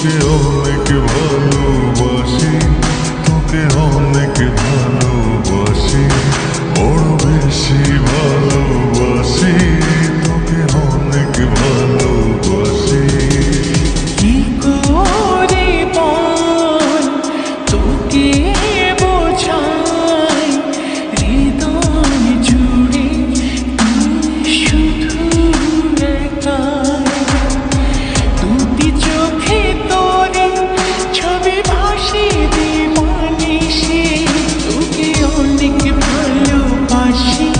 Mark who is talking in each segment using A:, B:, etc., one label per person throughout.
A: তোকে অনেক ভালোবাসি, তোকে অনেক ভালোবাসি, বড় বেশি ভালোবাসি, তোকে অনেক ভালোবাসি।
B: কি করে বল তোকে বোঝাই, হৃদয় জুড়ে তুই শুধু একাই। দুটি চোখে তোরে ছবি ভাসে দিবানিশি, তোকে অনেক ভালোবাসি,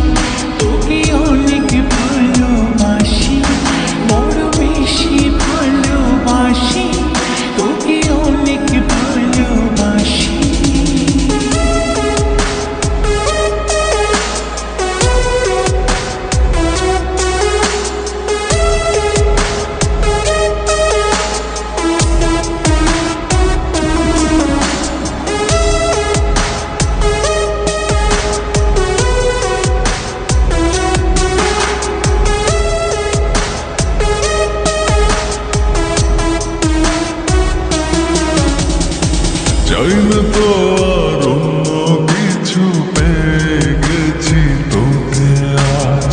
B: তোকে অনেক ভালোবাসি, বড় বেশি ভালোবাসি, তোকে অনেক ভালোবাসি।
A: চাই না তো আর অন্য কিছু, পেয়ে গেছি তোকে আজ।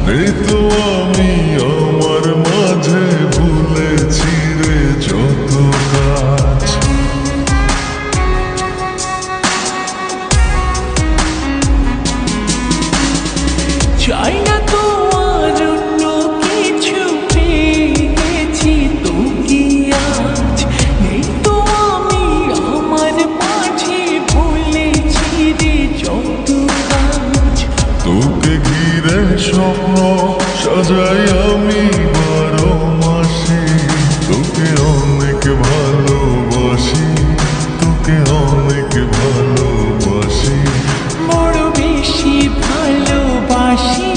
A: নেই তো আমি আমার মাঝে, ভুলেছি রে যত কাজ।
B: চাই না তো আর অন্য কিছু, পেয়ে গেছি তোকে আজ। নেই তো আমি আমার মাঝে, ভুলেছি রে যত কাজ।
A: তোকে ঘিরে স্বপ্ন সাজাই আমি 12 মাসে, তোকে অনেক ভালোবাসি, তোকে অনেক ভালোবাসি,
B: বড় বেশি ভালোবাসি,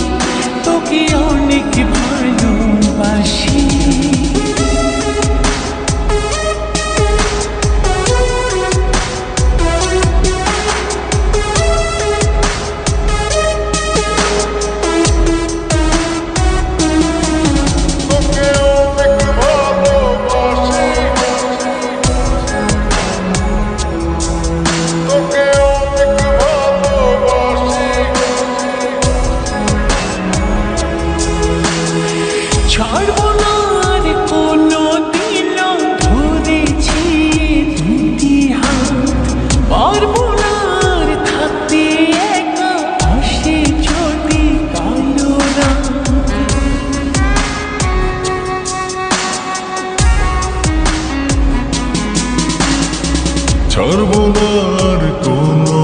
B: তোকে অনেক ভালোবাসি।
A: তোকে অনেক ভালোবাসি, তোকে অনেক ভালোবাসি।
B: ছাড়বো না আর কোনো দিন, ধরেছি দুটি হাত। পারবো না আর থাকতে একা, আসে যদি কালো রাত।
A: ছাড়বো না আর কোনো